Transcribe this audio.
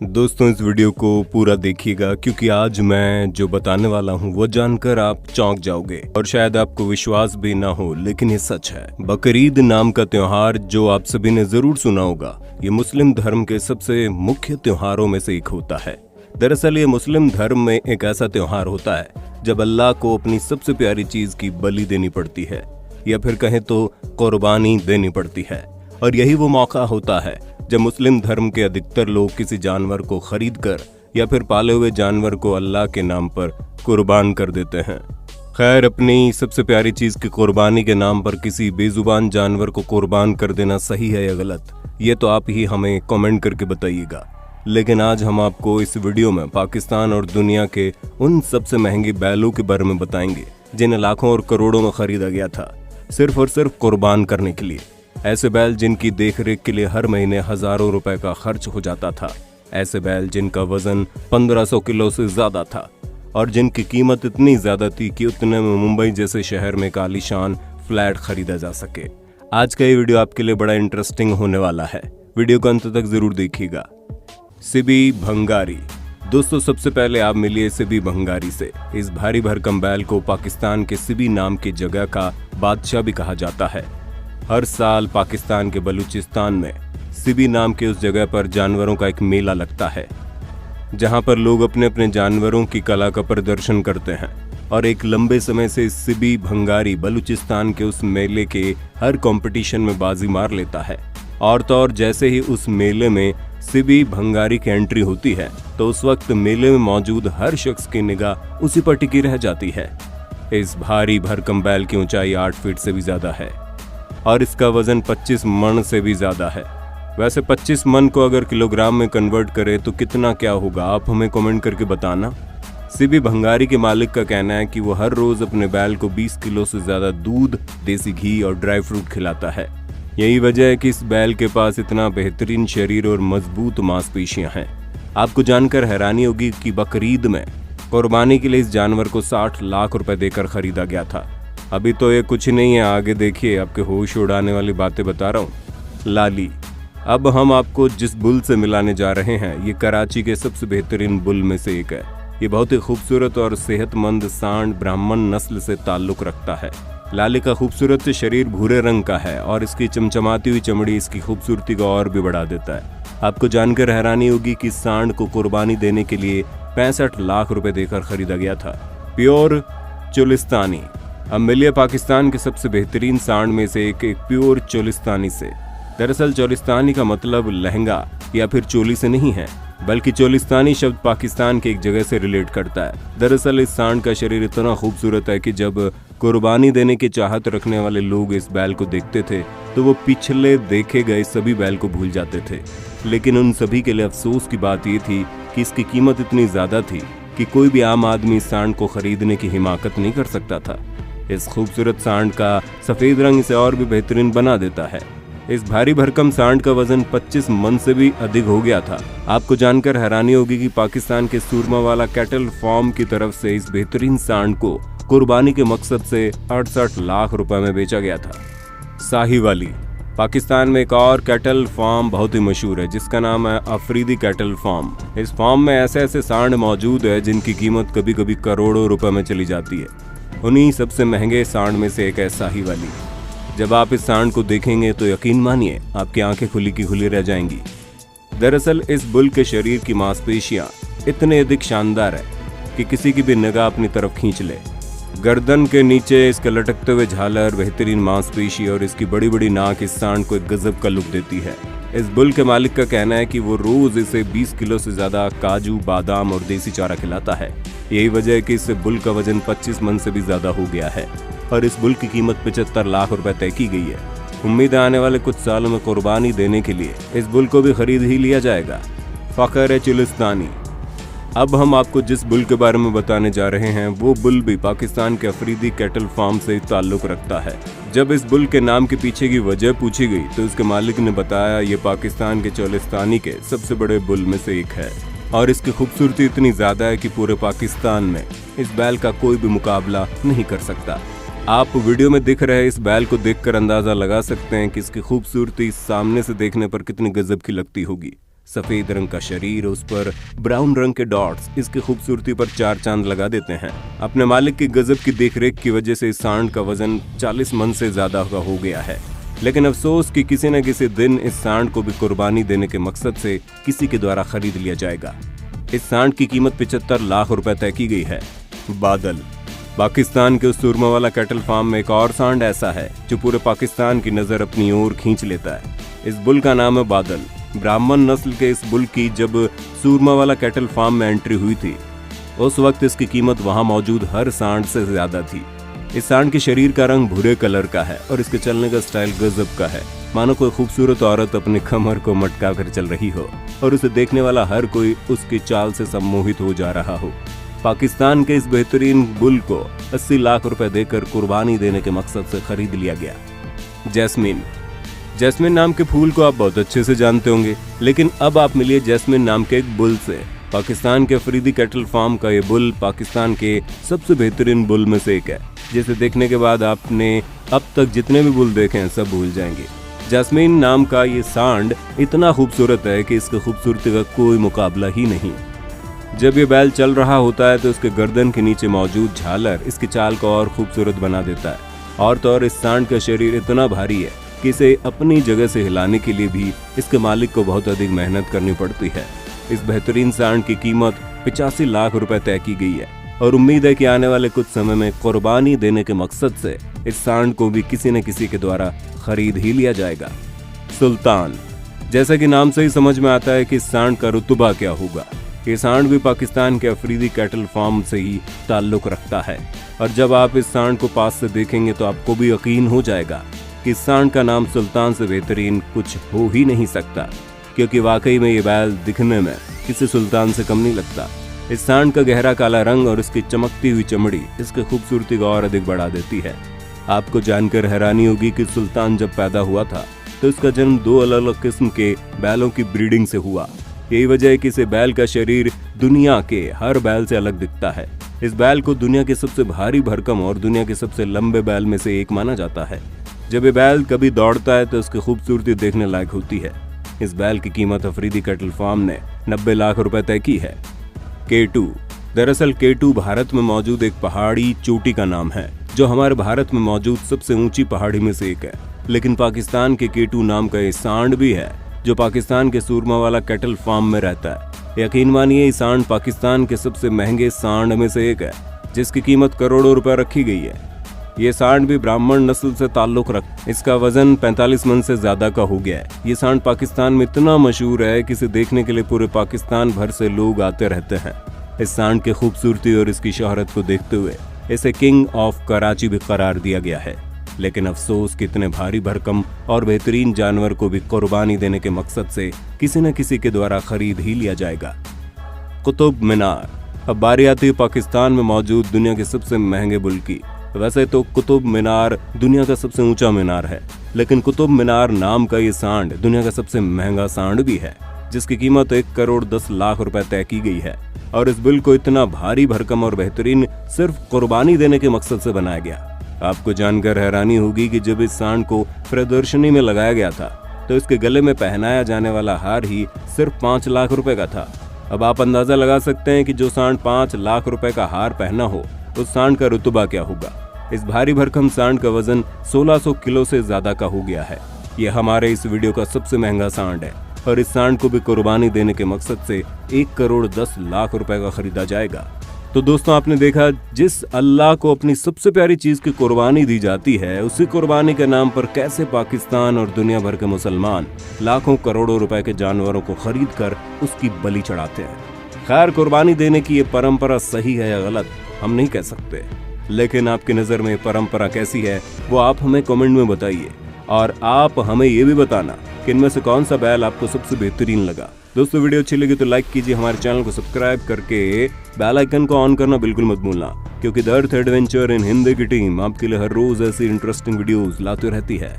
दोस्तों इस वीडियो को पूरा देखिएगा क्योंकि आज मैं जो बताने वाला हूँ वो जानकर आप चौंक जाओगे और शायद आपको विश्वास भी ना हो, लेकिन ये सच है। बकरीद नाम का त्योहार जो आप सभी ने जरूर सुना होगा, ये मुस्लिम धर्म के सबसे मुख्य त्योहारों में से एक होता है। दरअसल ये मुस्लिम धर्म में एक ऐसा त्योहार होता है जब अल्लाह को अपनी सबसे प्यारी चीज की बलि देनी पड़ती है, या फिर कहें तो कुर्बानी देनी पड़ती है। और यही वो मौका होता है जब मुस्लिम धर्म के अधिकतर लोग किसी जानवर को खरीद कर या फिर पाले हुए जानवर को अल्लाह के नाम पर कुर्बान कर देते हैं। खैर, अपनी सबसे प्यारी चीज की कुर्बानी के नाम पर किसी बेजुबान जानवर को कुर्बान कर देना सही है या गलत, ये तो आप ही हमें कमेंट करके बताइएगा। लेकिन आज हम आपको इस वीडियो में पाकिस्तान और दुनिया के उन सबसे महंगे बैलों के बारे में बताएंगे जिन्हें लाखों और करोड़ों में खरीदा गया था सिर्फ और सिर्फ कुर्बान करने के लिए। ऐसे बैल जिनकी देखरेख के लिए हर महीने हजारों रुपए का खर्च हो जाता था। ऐसे बैल जिनका वजन 1500 किलो से ज्यादा था और जिनकी कीमत इतनी ज्यादा थी कि उतने में मुंबई जैसे शहर में एक आलीशान फ्लैट खरीदा जा सके। आज का ये वीडियो आपके लिए बड़ा इंटरेस्टिंग होने वाला है, वीडियो को अंत तक जरूर देखिएगा। सिबी भंगारी। दोस्तों सबसे पहले आप मिलिए सिबी भंगारी से। इस भारी भरकम बैल को पाकिस्तान के सिबी नाम की जगह का बादशाह भी कहा जाता है। हर साल पाकिस्तान के बलूचिस्तान में सिबी नाम के उस जगह पर जानवरों का एक मेला लगता है जहां पर लोग अपने अपने जानवरों की कला का प्रदर्शन करते हैं। और एक लंबे समय से सिबी भंगारी बलूचिस्तान के उस मेले के हर कंपटीशन में बाजी मार लेता है। और तो और जैसे ही उस मेले में सिबी भंगारी की एंट्री होती है तो उस वक्त मेले में मौजूद हर शख्स की निगाह उसी पर टिकी रह जाती है। इस भारी भरकम बैल की ऊंचाई 8 फीट से भी ज्यादा है और इसका वजन 25 मन से भी ज्यादा है। वैसे 25 मन को अगर किलोग्राम में कन्वर्ट करें तो कितना क्या होगा, आप हमें कमेंट करके बताना। सिबी भंगारी के मालिक का कहना है कि वो हर रोज अपने बैल को 20 किलो से ज्यादा दूध, देसी घी और ड्राई फ्रूट खिलाता है। यही वजह है कि इस बैल के पास इतना बेहतरीन शरीर और मजबूत मांसपेशियां हैं। आपको जानकर हैरानी होगी कि बकरीद में कुर्बानी के लिए इस जानवर को 60 लाख रुपए देकर खरीदा गया था। अभी तो ये कुछ नहीं है, आगे देखिए आपके होश उड़ाने वाली बातें बता रहा हूँ। लाली। अब हम आपको जिस बुल से मिलाने जा रहे हैं ये कराची के सबसे बेहतरीन बुल में से एक है। ये बहुत ही खूबसूरत और सेहतमंद सांड ब्राह्मण नस्ल से ताल्लुक रखता है। लाली का खूबसूरत शरीर भूरे रंग का है और इसकी चमचमाती हुई चमड़ी इसकी खूबसूरती को और भी बढ़ा देता है। आपको जानकर हैरानी होगी कि सांड को कुर्बानी देने के लिए 65 लाख रुपए देकर खरीदा गया था। प्योर चोलिस्तानी। अब मिलिए पाकिस्तान के सबसे बेहतरीन सांड में से एक प्योर चोलिस्तानी से। दरअसल चोलिस्तानी का मतलब लहंगा या फिर चोली से नहीं है, बल्कि चोलिस्तानी शब्द पाकिस्तान के एक जगह से रिलेट करता है। दरअसल इस सांड का शरीर इतना खूबसूरत है कि जब कुर्बानी देने की चाहत रखने वाले लोग इस बैल को देखते थे तो वो पिछले देखे गए सभी बैल को भूल जाते थे। लेकिन उन सभी के लिए अफसोस की बात ये थी कि इसकी कीमत इतनी ज्यादा थी कि कोई भी आम आदमी इस सांड को खरीदने की हिमाकत नहीं कर सकता था। इस खूबसूरत सांड का सफेद रंग इसे और भी बेहतरीन बना देता है। इस भारी भरकम सांड का वजन 25 मन से भी अधिक हो गया था। आपको जानकर हैरानी होगी कि पाकिस्तान के सूरमावाला कैटल फार्म की तरफ से इस बेहतरीन सांड को कुर्बानी के मकसद से 68 लाख रुपए में बेचा गया था। साहिवाली। पाकिस्तान में एक और कैटल फार्म बहुत ही मशहूर है जिसका नाम है अफरीदी कैटल फार्म। इस फार्म में ऐसे ऐसे सांड मौजूद है जिनकी कीमत कभी कभी करोड़ों रुपए में चली जाती है। उन्हीं सबसे महंगे सांड में से एक है साहिवाली। जब आप इस सांड को देखेंगे तो यकीन मानिए आपकी आंखें खुली की खुली रह जाएंगी। दरअसल इस बुल के शरीर की मांसपेशियां इतने अधिक शानदार है कि किसी की भी निगाह अपनी तरफ खींच ले। गर्दन के नीचे इसके लटकते हुए झालर, बेहतरीन मांसपेशी और इसकी बड़ी बड़ी नाक इस सांड को एक गजब का लुक देती है। इस बुल के मालिक का कहना है कि वो रोज इसे 20 किलो से ज्यादा काजू, बादाम और देसी चारा खिलाता है। यही वजह है कि इस बुल का वजन 25 मन से भी ज्यादा हो गया है और इस बुल की कीमत 75 लाख रुपए तय की गई है। उम्मीद है आने वाले कुछ सालों में कुर्बानी देने के लिए इस बुल को भी खरीद ही लिया जाएगा। फखर चोलिस्तानी। अब हम आपको जिस बुल के बारे में बताने जा रहे हैं वो बुल भी पाकिस्तान के अफरीदी कैटल फार्म से ताल्लुक रखता है। जब इस बुल के नाम के पीछे की वजह पूछी गई तो इसके मालिक ने बताया ये पाकिस्तान के चोलिस्तानी के सबसे बड़े बुल में से एक है और इसकी खूबसूरती इतनी ज्यादा है कि पूरे पाकिस्तान में इस बैल का कोई भी मुकाबला नहीं कर सकता। आप वीडियो में दिख रहे इस बैल को देखकर अंदाजा लगा सकते हैं कि इसकी खूबसूरती सामने से देखने पर कितनी गजब की लगती होगी। सफेद रंग का शरीर, उस पर ब्राउन रंग के डॉट्स इसकी खूबसूरती पर चार चांद लगा देते हैं। अपने मालिक की गजब की देखरेख की वजह से इस सांड का वजन 40 मन से ज्यादा का हो गया है। लेकिन अफसोस कि किसी न किसी दिन इस सांड को भी कुर्बानी देने के मकसद से किसी के द्वारा खरीद लिया जाएगा। इस सांड की कीमत 75 लाख रुपए तय की गई है। बादल। पाकिस्तान के उस सुरमावाला कैटल फार्म में एक और सांड ऐसा है जो पूरे पाकिस्तान की नजर अपनी ओर खींच लेता है। इस बुल का नाम है बादल। ब्राह्मण नस्ल के इस बुल की जब सुरमावाला कैटल फार्म में एंट्री हुई थी, उस वक्त इसकी कीमत वहां मौजूद हर सांड से ज्यादा थी। इस सांड के शरीर का रंग भूरे कलर का है और इसके चलने का स्टाइल गजब का है, मानो कोई खूबसूरत औरत अपनी कमर को मटका कर चल रही हो और उसे देखने वाला हर कोई उसकी चाल से सम्मोहित हो जा रहा हो। पाकिस्तान के इस बेहतरीन बुल को 80 लाख रुपए देकर कुर्बानी देने के मकसद से खरीद लिया गया। जैस्मिन। जैस्मिन नाम के फूल को आप बहुत अच्छे से जानते होंगे, लेकिन अब आप मिलिए जैस्मिन नाम के एक बुल से। पाकिस्तान के अफरीदी कैटल फार्म का ये बुल पाकिस्तान के सबसे बेहतरीन बुल में से एक है, जिसे देखने के बाद आपने अब तक जितने भी बुल देखे हैं सब भूल जाएंगे। जैस्मिन नाम का ये सांड इतना खूबसूरत है कि इसकी खूबसूरती का कोई मुकाबला ही नहीं। जब ये बैल चल रहा होता है तो उसके गर्दन के नीचे मौजूद झालर इसकी चाल को और खूबसूरत बना देता है। और तो और इस सांड का शरीर इतना भारी है कि इसे अपनी जगह से हिलाने के लिए भी इसके मालिक को बहुत अधिक मेहनत करनी पड़ती है। इस बेहतरीन सांड की कीमत 85 लाख रुपए तय की गई है और उम्मीद है कि आने वाले कुछ समय में कुर्बानी देने के मकसद से इस सांड को भी किसी न किसी के द्वारा खरीद ही लिया जाएगा। सुल्तान। जैसा कि नाम से ही समझ में आता है कि इस सांड का रुतबा क्या होगा। ये सांड भी पाकिस्तान के अफरीदी कैटल फार्म से ही ताल्लुक रखता है और जब आप इस सांड को पास से देखेंगे तो आपको भी यकीन हो जाएगा कि इस सांड का नाम सुल्तान से बेहतरीन कुछ हो ही नहीं सकता, क्योंकि वाकई में ये बैल दिखने में किसी सुल्तान से कम नहीं लगता। इस सांड का गहरा काला रंग और इसकी चमकती हुई चमड़ी इसकी खूबसूरती को और अधिक बढ़ा देती है। आपको जानकर हैरानी होगी कि सुल्तान जब पैदा हुआ था तो इसका जन्म 2 अलग अलग किस्म के बैलों की ब्रीडिंग से हुआ। यही वजह है कि इस बैल का शरीर दुनिया के हर बैल से अलग दिखता है। इस बैल को दुनिया के सबसे भारी भरकम और दुनिया के सबसे लंबे बैल में से एक माना जाता है। जब ये बैल कभी दौड़ता है तो उसकी खूबसूरती देखने लायक होती है। इस बैल की कीमत अफरीदी कैटल फार्म ने 90 लाख रुपए तय की है। K2। दरअसल K2 भारत में मौजूद एक पहाड़ी चोटी का नाम है जो हमारे भारत में मौजूद सबसे ऊंची पहाड़ी में से एक है। लेकिन पाकिस्तान के K2 नाम का ये सांड भी है जो पाकिस्तान के सुरमावाला कैटल फार्म में रहता है। यकीन मानिए ये सांड पाकिस्तान के सबसे महंगे सांड में से एक है जिसकी कीमत करोड़ों रुपए रखी गई है। ये सांड भी ब्राह्मण नस्ल से ताल्लुक रख, इसका वजन 45 मन से ज्यादा का हो गया है। ये सांड पाकिस्तान में इतना मशहूर है कि इसे देखने के लिए पूरे पाकिस्तान भर से लोग आते रहते हैं। इस सांड की खूबसूरती और इसकी शोहरत को देखते हुए इसे किंग ऑफ कराची भी करार दिया गया है। लेकिन अफसोस कि इतने भारी भरकम और बेहतरीन जानवर को भी कुर्बानी देने के मकसद से किसी न किसी के द्वारा खरीद ही लिया जाएगा। कुतुब मीनार। अब बारी आती है पाकिस्तान में मौजूद दुनिया के सबसे महंगे बुल की। वैसे तो कुतुब मीनार दुनिया का सबसे ऊंचा मीनार है, लेकिन कुतुब मीनार नाम का ये सांड दुनिया का सबसे महंगा सांड भी है जिसकी कीमत 1 करोड़ 10 लाख रुपए तय की गई है। और इस बुल को इतना भारी भरकम और बेहतरीन सिर्फ कुर्बानी देने के मकसद से बनाया गया। आपको जानकर हैरानी होगी कि जब इस सांड को प्रदर्शनी में लगाया गया था तो इसके गले में पहनाया जाने वाला हार ही सिर्फ 5 लाख रुपए का था। अब आप अंदाजा लगा सकते हैं कि जो सांड 5 लाख रुपए का हार पहना हो उस सांड का रुतबा क्या होगा। इस भारी भरकम सांड का वजन 1600 किलो से ज्यादा का हो गया है। यह हमारे इस वीडियो का सबसे महंगा सांड है और इस सांड को भी कुर्बानी देने के मकसद से 1 करोड़ 10 लाख रुपए का खरीदा जाएगा। तो दोस्तों आपने देखा, जिस अल्लाह को अपनी सबसे प्यारी चीज की कुर्बानी दी जाती है उसी कुर्बानी के नाम पर कैसे पाकिस्तान और दुनिया भर के मुसलमान लाखों करोड़ों रुपए के जानवरों को खरीद कर उसकी बलि चढ़ाते हैं। खैर, कुर्बानी देने की ये परंपरा सही है या गलत हम नहीं कह सकते, लेकिन आपकी नज़र में परंपरा कैसी है वो आप हमें कमेंट में बताइए और आप हमें ये भी बताना कि इनमें से कौन सा बैल आपको सबसे बेहतरीन लगा। दोस्तों वीडियो अच्छी लगी तो लाइक कीजिए, हमारे चैनल को सब्सक्राइब करके बेल आइकन को ऑन करना बिल्कुल मत भूलना, क्योंकि the earth adventure in Hindi की टीम आपके लिए हर रोज ऐसी इंटरेस्टिंग वीडियोस लाती रहती है।